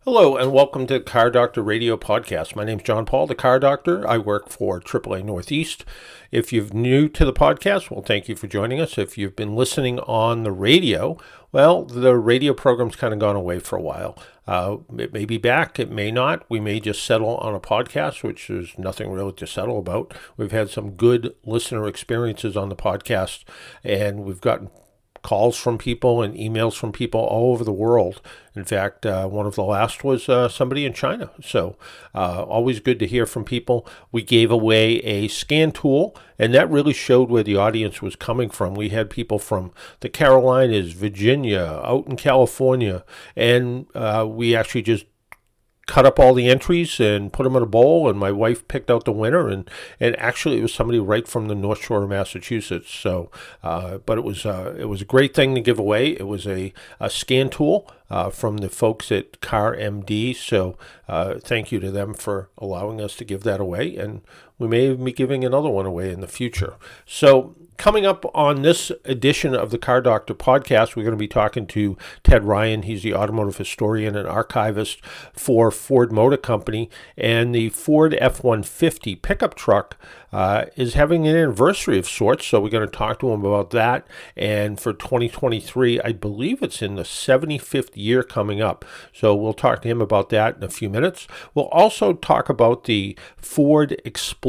Hello and welcome to the Car Doctor Radio Podcast. My name's John Paul, the Car Doctor. I work for AAA Northeast. If you're new to the podcast, well, thank you for joining us. If you've been listening on the radio, well, the radio program's kind of gone away for a while. It may be back, it may not. We may just settle on a podcast, which there's nothing really to settle about. We've had some good listener experiences on the podcast, and we've gotten calls from people and emails from people all over the world. In fact, one of the last was somebody in China. So always good to hear from people. We gave away a scan tool, and that really showed where the audience was coming from. We had people from the Carolinas, Virginia, out in California, and we actually just cut up all the entries and put them in a bowl, and my wife picked out the winner, and actually it was somebody right from the North Shore of Massachusetts. So but it was a great thing to give away. It was a scan tool from the folks at CarMD, so thank you to them for allowing us to give that away, and we may be giving another one away in the future. So coming up on this edition of the Car Doctor podcast, we're going to be talking to Ted Ryan. He's the automotive historian and archivist for Ford Motor Company, and the Ford F-150 pickup truck is having an anniversary of sorts, so we're going to talk to him about that. And for 2023, I believe it's in the 75th year coming up, so we'll talk to him about that in a few minutes. We'll also talk about the Ford Explorer.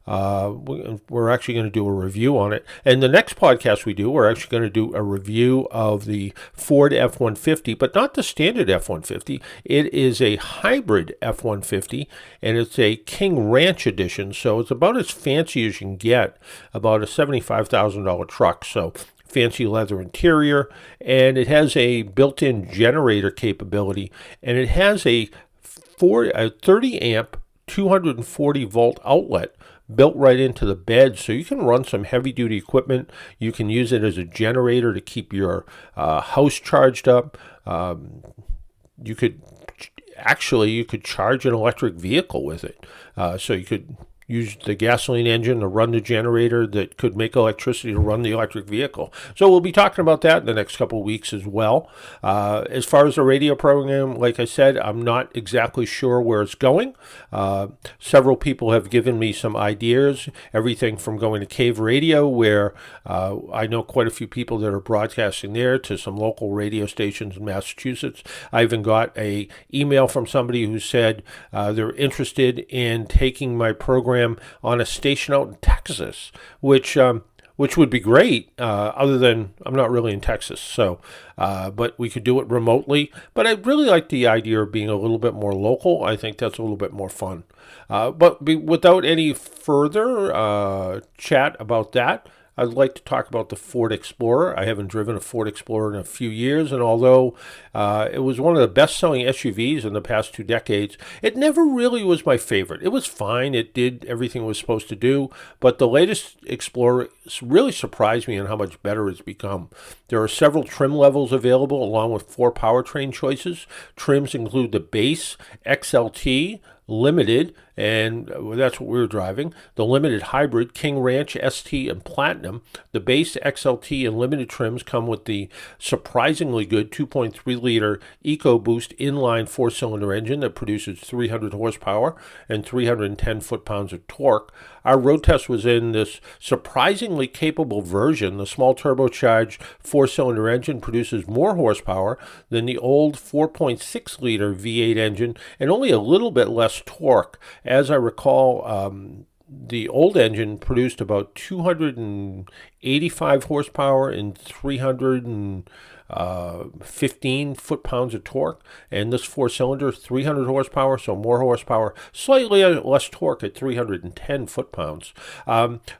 We're actually going to do a review on it. And the next podcast we do, we're actually going to do a review of the Ford F-150, but not the standard F-150. It is a hybrid F-150, and it's a King Ranch edition, so it's about as fancy as you can get, about a $75,000 truck. So fancy leather interior, and it has a built-in generator capability, and it has a 30 amp 240 volt outlet built right into the bed, so you can run some heavy duty equipment. You can use it as a generator to keep your house charged up. You could charge an electric vehicle with it, so you could use the gasoline engine to run the generator that could make electricity to run the electric vehicle. So we'll be talking about that in the next couple of weeks as well. As far as the radio program, like I said, I'm not exactly sure where it's going. Several people have given me some ideas, everything from going to Cave Radio, where I know quite a few people that are broadcasting there, to some local radio stations in Massachusetts. I even got an email from somebody who said they're interested in taking my program on a station out in Texas, which would be great, other than I'm not really in Texas, so but we could do it remotely. But I really like the idea of being a little bit more local. I think that's a little bit more fun. But without any further chat about that, I'd like to talk about the Ford Explorer. I haven't driven a Ford Explorer in a few years, and although it was one of the best-selling SUVs in the past 2 decades, it never really was my favorite. It was fine. It did everything it was supposed to do, but the latest Explorer really surprised me on how much better it's become. There are several trim levels available, along with 4 powertrain choices. Trims include the base, XLT, Limited, and that's what we were driving, the Limited Hybrid, King Ranch, ST, and Platinum. The base, XLT, and Limited trims come with the surprisingly good 2.3-liter EcoBoost inline 4-cylinder engine that produces 300 horsepower and 310 foot-pounds of torque. Our road test was in this surprisingly capable version. The small turbocharged 4-cylinder engine produces more horsepower than the old 4.6-liter V8 engine and only a little bit less torque. As I recall, the old engine produced about 285 horsepower and 315 foot-pounds of torque, and this 4-cylinder, 300 horsepower, so more horsepower, slightly less torque at 310 foot-pounds.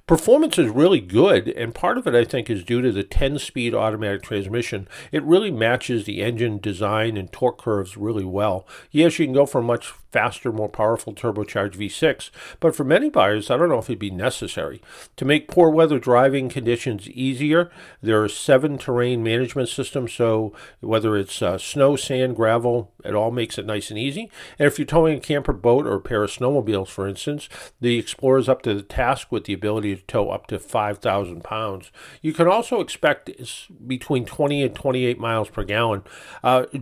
Performance is really good, and part of it, I think, is due to the 10-speed automatic transmission. It really matches the engine design and torque curves really well. Yes, you can go for a much faster, more powerful turbocharged V6, but for many buyers, I don't know if it'd be necessary. To make poor weather driving conditions easier, there are 7 terrain management systems system, so whether it's snow, sand, gravel, it all makes it nice and easy. And if you're towing a camper, boat, or a pair of snowmobiles, for instance, the Explorer is up to the task with the ability to tow up to 5,000 pounds. You can also expect between 20 and 28 miles per gallon.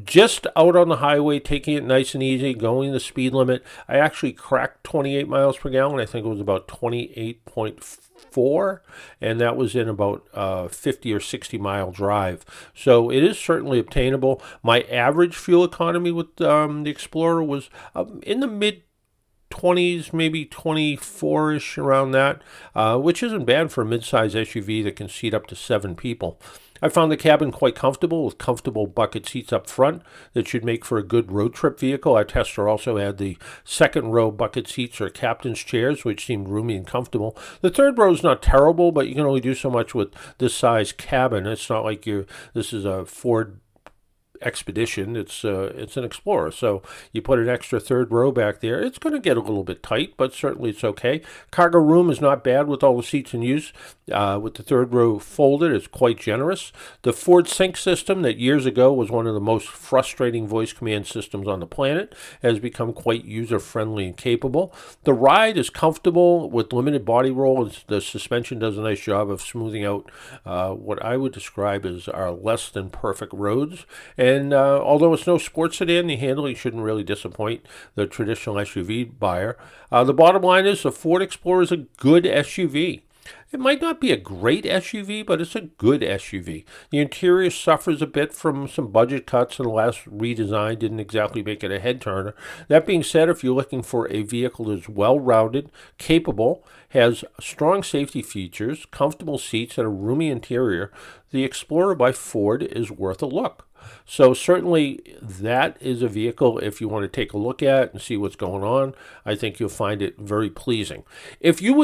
Just out on the highway, taking it nice and easy, going the speed limit. I actually cracked 28 miles per gallon. I think it was about 28.4, and that was in about 50 or 60 mile drive. So it is certainly obtainable. My average fuel economy with the Explorer was in the mid 20s, maybe 24-ish, around that, which isn't bad for a mid-size SUV that can seat up to 7 people. I found the cabin quite comfortable with comfortable bucket seats up front that should make for a good road trip vehicle. Our tester also had the second row bucket seats or captain's chairs, which seemed roomy and comfortable. The third row is not terrible, but you can only do so much with this size cabin. It's not like this is a Ford Expedition. It's an Explorer, so you put an extra third row back there. It's going to get a little bit tight, but certainly it's okay. Cargo room is not bad with all the seats in use. With the third row folded, it's quite generous. The Ford Sync system that years ago was one of the most frustrating voice command systems on the planet has become quite user-friendly and capable. The ride is comfortable with limited body roll. The suspension does a nice job of smoothing out what I would describe as our less than perfect roads. And although it's no sports sedan, the handling shouldn't really disappoint the traditional SUV buyer. The bottom line is the Ford Explorer is a good SUV. It might not be a great SUV, but it's a good SUV. The interior suffers a bit from some budget cuts, and the last redesign didn't exactly make it a head-turner. That being said, if you're looking for a vehicle that's well-rounded, capable, has strong safety features, comfortable seats, and a roomy interior, the Explorer by Ford is worth a look. So certainly that is a vehicle, if you want to take a look at and see what's going on, I think you'll find it very pleasing. If you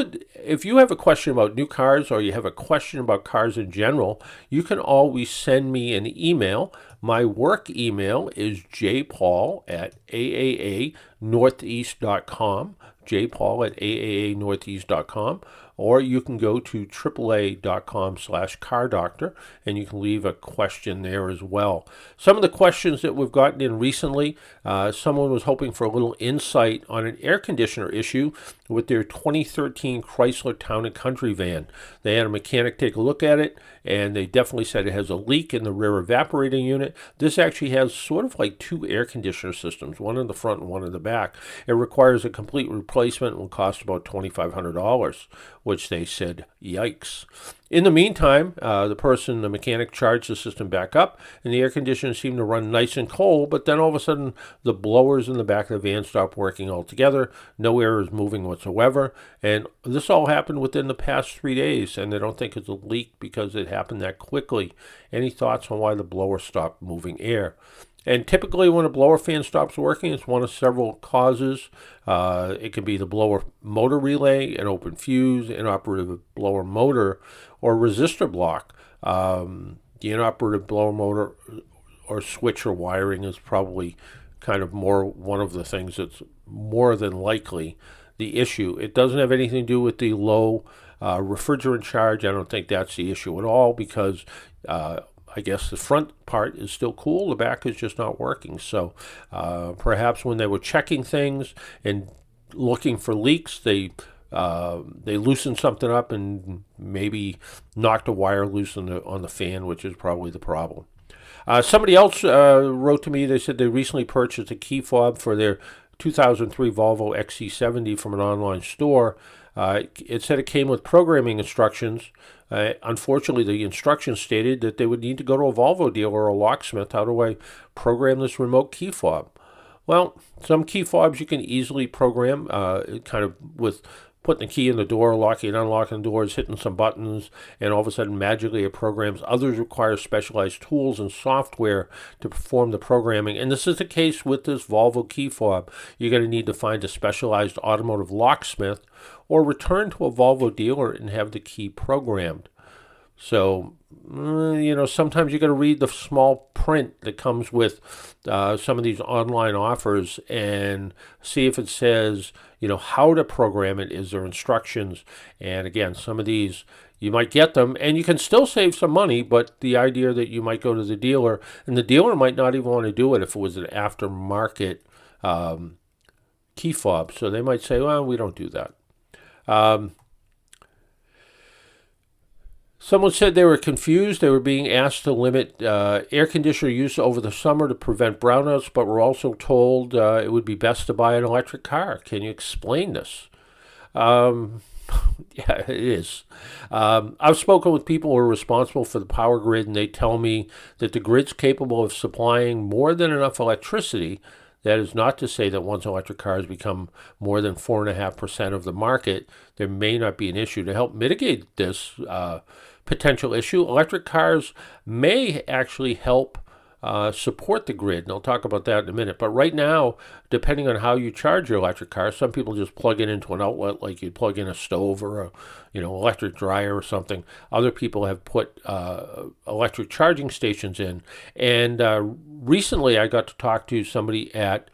have a question about new cars, or you have a question about cars in general, you can always send me an email. My work email is jpaul@aaanortheast.com, jpaul@aaanortheast.com. Or you can go to AAA.com/cardoctor, and you can leave a question there as well. Some of the questions that we've gotten in recently, someone was hoping for a little insight on an air conditioner issue with their 2013 Chrysler Town & Country van. They had a mechanic take a look at it, and they definitely said it has a leak in the rear evaporating unit. This actually has sort of like two air conditioner systems, one in the front and one in the back. It requires a complete replacement and will cost about $2,500, which they said, yikes. In the meantime, the mechanic, charged the system back up, and the air conditioner seemed to run nice and cold, but then all of a sudden, the blowers in the back of the van stopped working altogether. No air is moving whatsoever, and this all happened within the past 3 days, and they don't think it's a leak because it happened that quickly. Any thoughts on why the blower stopped moving air? And typically when a blower fan stops working, it's one of several causes. It can be the blower motor relay, an open fuse, inoperative blower motor, or resistor block. The inoperative blower motor or switch or wiring is probably kind of more one of the things that's more than likely the issue. It doesn't have anything to do with the low refrigerant charge. I don't think that's the issue at all, because I guess the front part is still cool, the back is just not working. So perhaps when they were checking things and looking for leaks, they loosened something up and maybe knocked a wire loose on the fan, which is probably the problem. Somebody else wrote to me. They said they recently purchased a key fob for their 2003 Volvo XC70 from an online store. It said it came with programming instructions. Unfortunately, the instructions stated that they would need to go to a Volvo dealer or a locksmith. How do I program this remote key fob? Well, some key fobs you can easily program, kind of with putting the key in the door, locking and unlocking the doors, hitting some buttons, and all of a sudden magically it programs. Others require specialized tools and software to perform the programming. And this is the case with this Volvo key fob. You're going to need to find a specialized automotive locksmith or return to a Volvo dealer and have the key programmed. So, sometimes you got to read the small print that comes with some of these online offers and see if it says, how to program it. Is there instructions? And again, some of these, You might get them, and you can still save some money, but the idea that you might go to the dealer, and the dealer might not even want to do it if it was an aftermarket key fob. So they might say, well, we don't do that. Someone said they were confused. They were being asked to limit air conditioner use over the summer to prevent brownouts, but were also told it would be best to buy an electric car. Can you explain this? Yeah, it is. I've spoken with people who are responsible for the power grid, and they tell me that the grid's capable of supplying more than enough electricity. That is not to say that once electric cars become more than 4.5% of the market, there may not be an issue. To help mitigate this potential issue, electric cars may actually help support the grid, and I'll talk about that in a minute. But right now, depending on how you charge your electric car, some people just plug it into an outlet, like you plug in a stove or a electric dryer or something. Other people have put electric charging stations in, and recently I got to talk to somebody at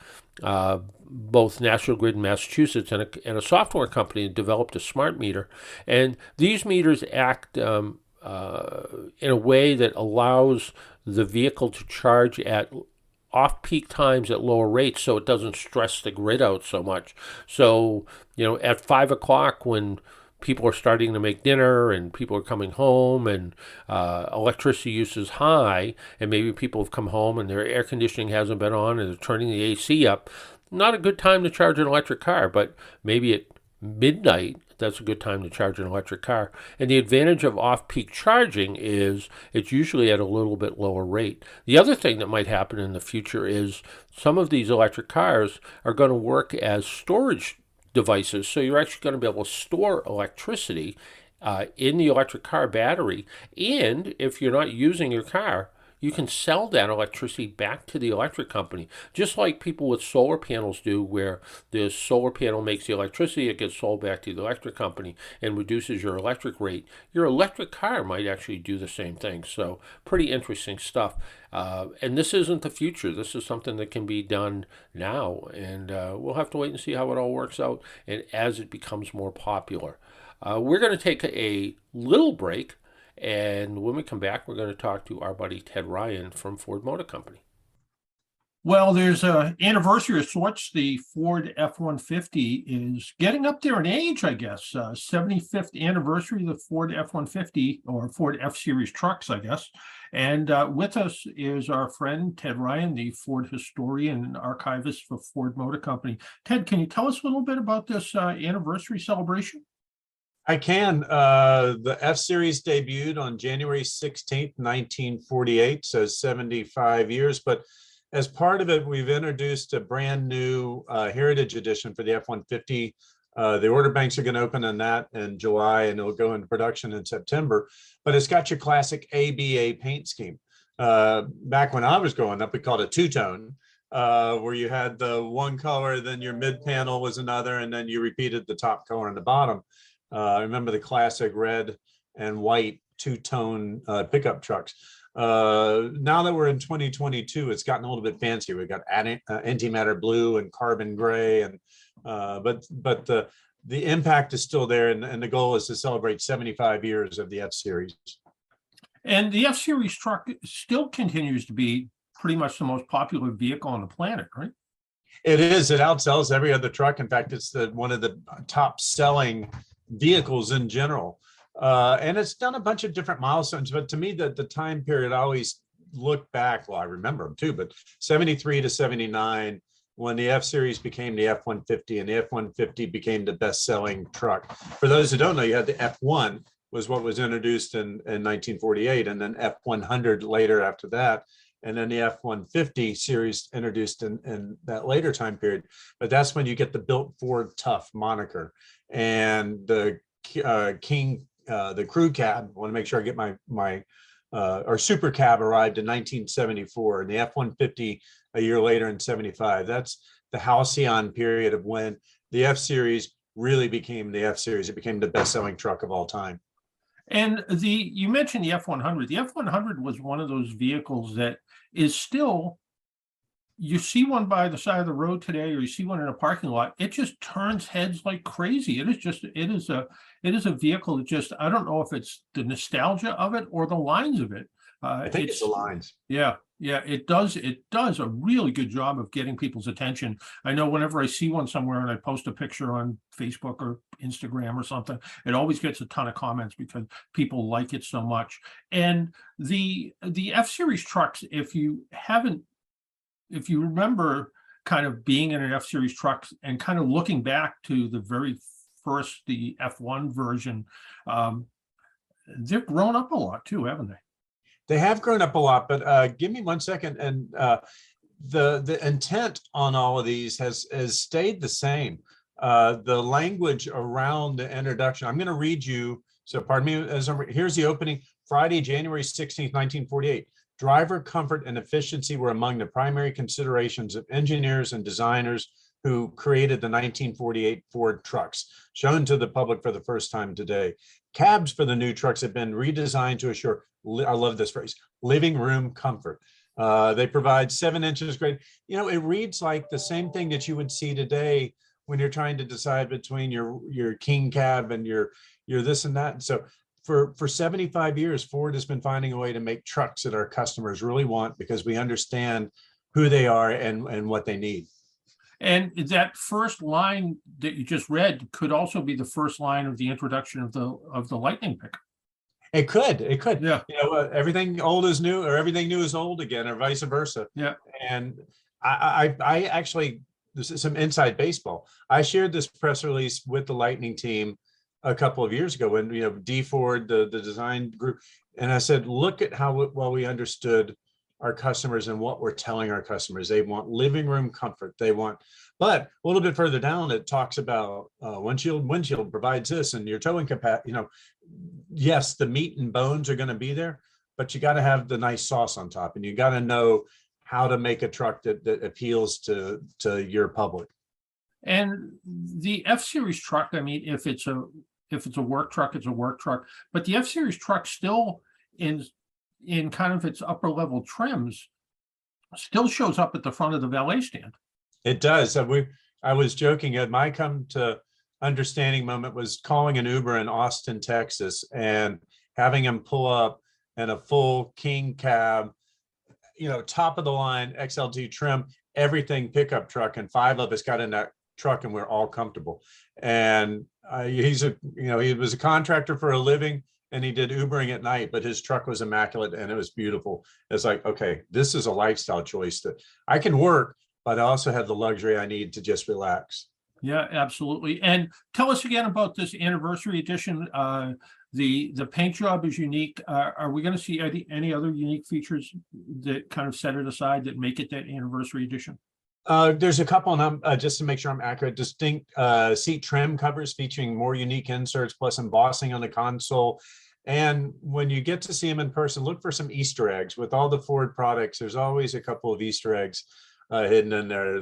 both National Grid in Massachusetts and a software company that developed a smart meter, and these meters act in a way that allows the vehicle to charge at off-peak times at lower rates, so it doesn't stress the grid out so much. So, at 5 o'clock when people are starting to make dinner and people are coming home and electricity use is high, and maybe people have come home and their air conditioning hasn't been on and they're turning the AC up, not a good time to charge an electric car, but maybe at midnight, that's a good time to charge an electric car. And the advantage of off-peak charging is it's usually at a little bit lower rate. The other thing that might happen in the future is some of these electric cars are going to work as storage devices. So you're actually going to be able to store electricity in the electric car battery. And if you're not using your car, you can sell that electricity back to the electric company, just like people with solar panels do, where the solar panel makes the electricity, it gets sold back to the electric company and reduces your electric rate. Your electric car might actually do the same thing. So pretty interesting stuff. And this isn't the future. This is something that can be done now. And we'll have to wait and see how it all works out and as it becomes more popular. We're going to take a little break. And when we come back, we're going to talk to our buddy Ted Ryan from Ford Motor Company. Well, there's an anniversary of sorts. The Ford F-150 is getting up there in age, I guess. 75th anniversary of the Ford F-150, or Ford F-Series trucks, I guess. And with us is our friend Ted Ryan, the Ford historian and archivist for Ford Motor Company. Ted, can you tell us a little bit about this anniversary celebration? I can. The F-Series debuted on January 16th, 1948, so 75 years. But as part of it, we've introduced a brand new Heritage Edition for the F-150. The order banks are going to open on that in July, and it'll go into production in September. But it's got your classic ABA paint scheme. Back when I was growing up, we called it two-tone. Where you had the one color, then your mid panel was another, and then you repeated the top color and the bottom. I remember the classic red and white two-tone pickup trucks. Now that we're in 2022, it's gotten a little bit fancier. We've got antimatter blue and carbon gray, and but the impact is still there, and the goal is to celebrate 75 years of the F-Series. And the F-Series truck still continues to be pretty much the most popular vehicle on the planet, right? It is. It outsells every other truck. In fact, it's one of the top selling vehicles in general. And it's done a bunch of different milestones. But to me, the time period, I always look back, well, I remember them too, but 73 to 79, when the F-Series became the F-150, and the F-150 became the best-selling truck. For those who don't know, you had the F-1 was what was introduced in 1948, and then F-100 later after that. And then the F-150 series introduced in that later time period. But that's when you get the Built Ford Tough moniker. And the the crew cab, I want to make sure I get our super cab arrived in 1974, and the F-150 a year later in 75. That's the halcyon period of when the F-Series really became the F-Series. It became the best-selling truck of all time. And you mentioned the F-100. The F-100 was one of those vehicles that is still you see one by the side of the road today, or you see one in a parking lot, it just turns heads like crazy. It is a vehicle that just, I don't know if it's the nostalgia of it or the lines of it. I think it's the lines. Yeah, it does a really good job of getting people's attention. I know whenever I see one somewhere and I post a picture on Facebook or Instagram or something, it always gets a ton of comments because people like it so much. And the F-Series trucks, if you remember kind of being in an F-Series truck and kind of looking back to the very first, the F1 version, they've grown up a lot too, haven't they? They have grown up a lot, but give me 1 second. And the intent on all of these has stayed the same. The language around the introduction, I'm going to read you. So pardon me, here's the opening. Friday, January 16th, 1948. Driver comfort and efficiency were among the primary considerations of engineers and designers who created the 1948 Ford trucks, shown to the public for the first time today. Cabs for the new trucks have been redesigned to assure, I love this phrase, living room comfort. They provide 7 inches great. You know, it reads like the same thing that you would see today when you're trying to decide between your king cab and your this and that. And so for 75 years, Ford has been finding a way to make trucks that our customers really want because we understand who they are and what they need. And that first line that you just read could also be the first line of the introduction of the Lightning pickup. It could. Yeah. You know, everything old is new, or everything new is old again, or vice versa. Yeah. And I actually, this is some inside baseball. I shared this press release with the Lightning team a couple of years ago when, you know, D Ford, the design group, and I said, look at how well we understood our customers and what we're telling our customers. They want living room comfort. They want, but a little bit further down, it talks about windshield provides this, and your towing capacity. You know, yes, the meat and bones are going to be there, but you got to have the nice sauce on top, and you got to know how to make a truck that appeals to your public. And the F-Series truck, I mean, if it's a work truck, it's a work truck, but the F-Series truck still in kind of its upper level trims still shows up at the front of the valet stand. It does. I was joking. My come to understanding moment was calling an Uber in Austin, Texas, and having him pull up in a full king cab, you know, top of the line XLT trim, everything pickup truck, and 5 of us got in that truck and we're all comfortable. And he was a contractor for a living, and he did Ubering at night, but his truck was immaculate and it was beautiful. It's like, okay, this is a lifestyle choice that I can work, but I also have the luxury I need to just relax. Yeah, absolutely. And tell us again about this anniversary edition. The paint job is unique. Are we going to see any other unique features that kind of set it aside that make it that anniversary edition? There's a couple, and just to make sure I'm accurate, distinct seat trim covers featuring more unique inserts plus embossing on the console. And when you get to see them in person, look for some Easter eggs. With all the Ford products, there's always a couple of Easter eggs hidden in there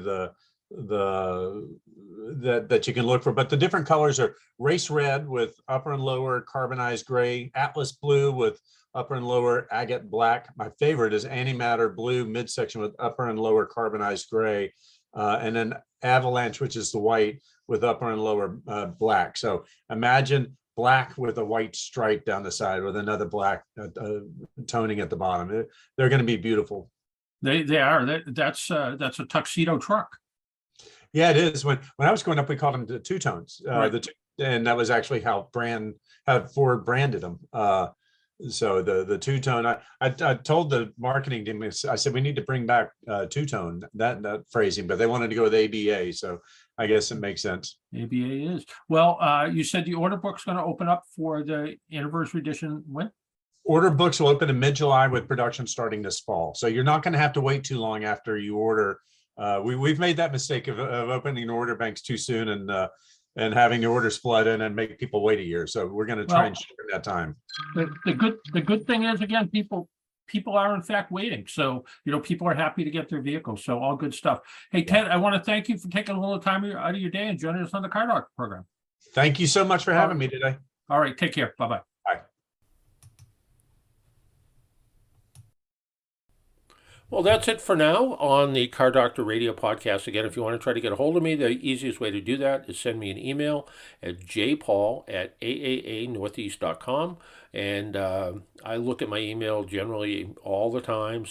that you can look for. But the different colors are race red with upper and lower carbonized gray, Atlas blue with upper and lower agate black. My favorite is antimatter blue midsection with upper and lower carbonized gray, and then avalanche, which is the white with upper and lower black. So imagine black with a white stripe down the side with another black toning at the bottom. They're going to be beautiful. They are. That's a tuxedo truck. Yeah, it is. When I was growing up, we called them the two tones. Right. And that was actually how Ford branded them. So the two-tone, I told the marketing team, I said, we need to bring back two-tone, that phrasing, but they wanted to go with ABA. So I guess it makes sense. ABA is. Well, you said the order book's going to open up for the anniversary edition when? Order books will open in mid-July with production starting this fall. So you're not going to have to wait too long after you order. We've made that mistake of opening order banks too soon and having the orders flood in and make people wait a year. So we're going to try and shorten that time. The good thing is, again, people are in fact waiting. So, people are happy to get their vehicles. So all good stuff. Hey, Ted, I want to thank you for taking a little time out of your day and joining us on the Car Doctor program. Thank you so much for having me today. All right. Take care. Bye-bye. Bye. Well, that's it for now on the Car Doctor Radio podcast. Again, if you want to try to get a hold of me, the easiest way to do that is send me an email at jpaul@aaanortheast.com. And I look at my email generally all the time.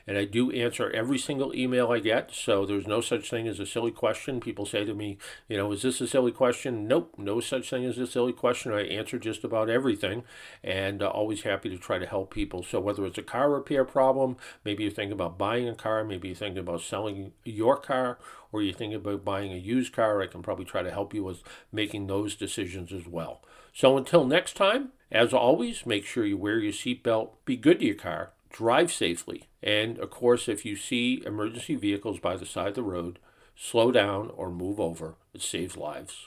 And I do answer every single email I get. So there's no such thing as a silly question. People say to me, is this a silly question? Nope, no such thing as a silly question. I answer just about everything, and always happy to try to help people. So whether it's a car repair problem, maybe you're thinking about buying a car, maybe you're thinking about selling your car, or you're thinking about buying a used car, I can probably try to help you with making those decisions as well. So until next time, as always, make sure you wear your seatbelt, be good to your car, drive safely, and of course, if you see emergency vehicles by the side of the road, slow down or move over. It saves lives.